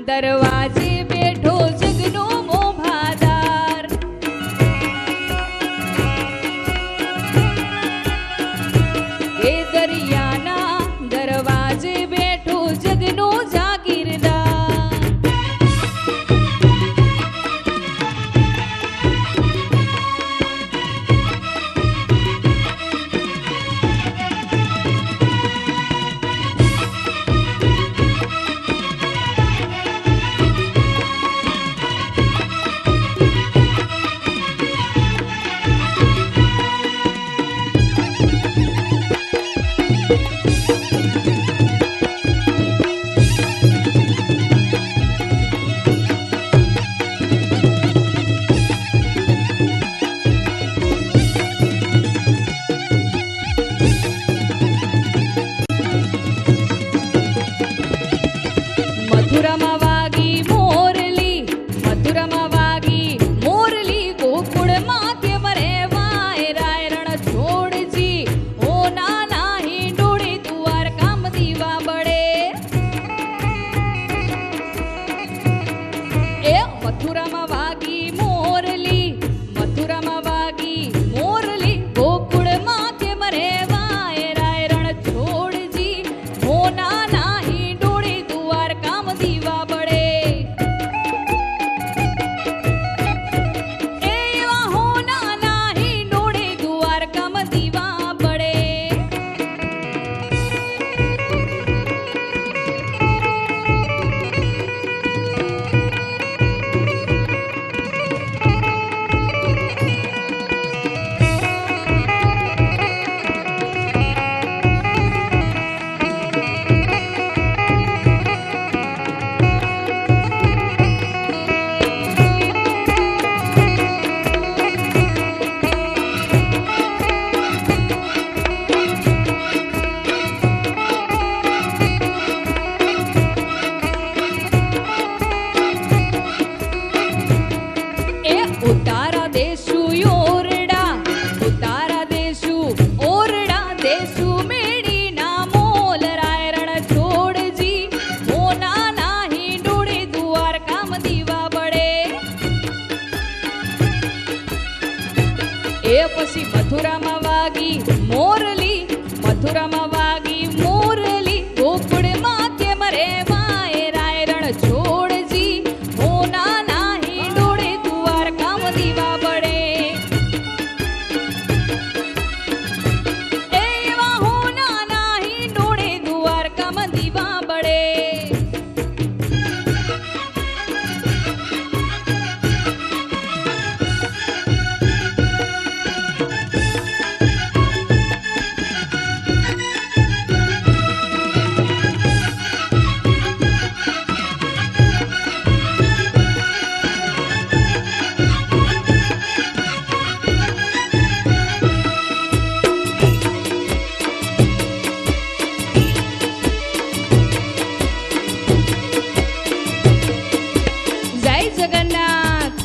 દરવાજે બેઠો જગનો મોભાદાર, એ દરિયાના દરવાજે બેઠો જગનો જાગીરદાર. મથુરામાં વાગી મોરલી, મથુરામાં વાગી મોરલી, ગોકુળમાં કેમ રહેવાય રાયરણ છોડજી, ઓ નાના હિંડોળે દ્વારકામ દીવા બળે. એ મથુરામાં વાગી મોરલી, મથુરામાં વાગી મોરલી, ગોકુળમાં કેમ રહેવાય રાયરણ છોડજી, ઓ નાના દીવા બળે. એવા હો નાના હિંડોળે દ્વારકામ દીવા બળે. ઉતારા દેશુ ઓરડા, ઉતારા દેશુ ઓરડા, દેશુ મેડીના મોલ રાયરણ છોડજી, ઓ નાના હિંડોળે દ્વારકામ દીવા બળે. એ પછી મથુરામાં વાગી મોરલી, મથુરામાં વાગી મોરલી, ગોકુળમાં કેમ રહેવાય રાયરણ છોડજી, ઓ નાના દીવા બળે. એવા હો નાના હિંડોળે દ્વારકામ દીવા બળે. જગન્નાથ.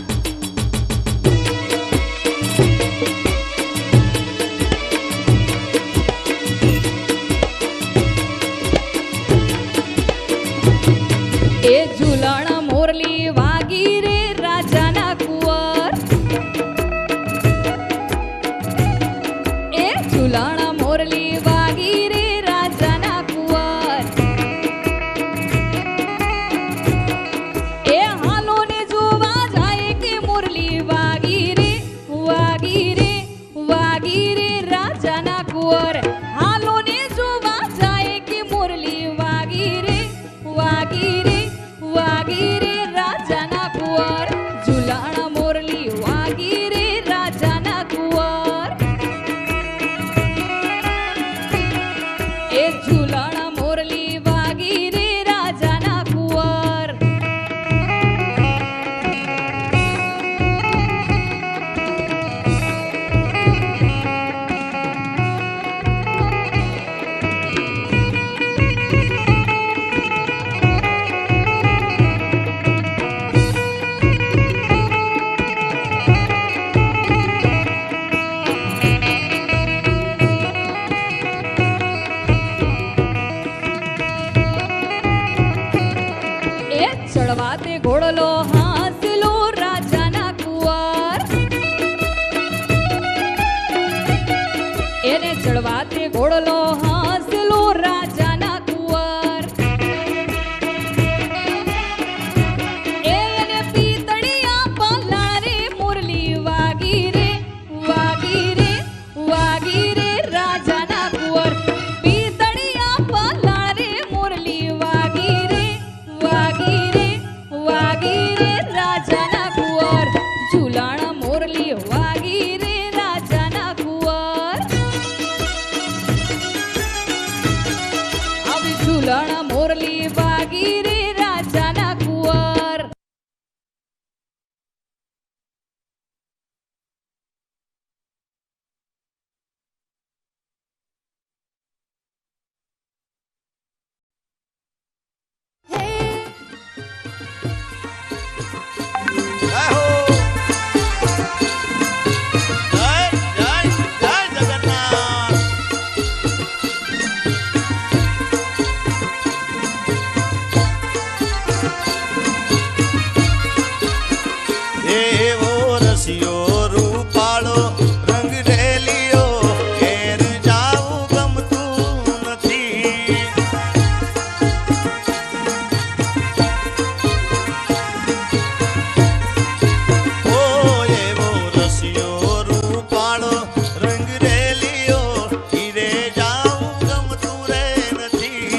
એ ઝૂલણ મોરલી વાગી રે રાજાના કુંવર, એ ઝૂલણ મોરલી વાગી રે રાજાના કુંવર. એ હાલો ને જોવા જાય કે મોરલી વાગી રે, વાગી રે, વાગી રે રાજાના કુંવર. હાલો ને જોવા જાય કે મોરલી વાગી રે, વાગી રે, વાગી રે રાજાના કુંવર. ઝૂલણ મોરલી વાગી રે રાજાના કુંવર. એ ઝૂલણ મોરલી વાગી રે રાજાના કુંવર. એ ચડવા તે ઘોડલો હાંસલો રાજાના કુંવર એને ચડવા તે ઘોડલો હાંસલો રાજાના કુંવર એને પીતળિયા પાલા રે મુરલી વાગી રે વાગી રે વાગી રે રાજાના કુંવર પીતળિયા પાલા રે મુરલી વાગી રે વાગી રે વાગી રે રાજાના કુંવર ઝૂલાણ મોરલી વાગી રે રાજાના કુંવર આવી ઝૂલાણ મોરલી વાગી રે રાજાના કુંવર જય હો જય જય જય જગન્નાથ એવો રસિયો રૂપાળો રંગ રેલિયો ઘેર જાવું ગમતું નથી ઓ એવો રસિયો રૂપાળો રંગ રેલિયો ઘીરે જાવું ગમતું રે નથી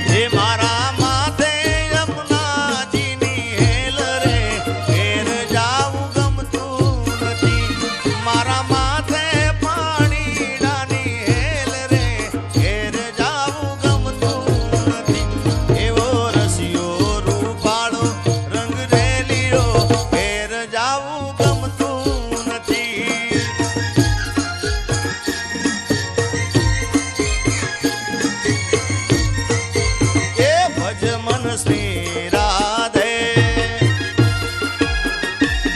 હે મારા માથે યમુનાજીની હેલ રે ઘેર જાવું ગમતું નથી મારા માથે પાણીડાની હેલ રે ઘેર જાવું ગમતું નથી એવો રસિયો રૂપાળો રંગ રેલિયો ઘેર જાવું ગમતું નથી એ ભજ મન શ્રી રાધે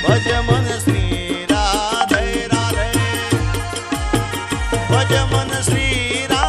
ભજ મન શ્રી રાધે રાધે ભજ મન શ્રી રાધે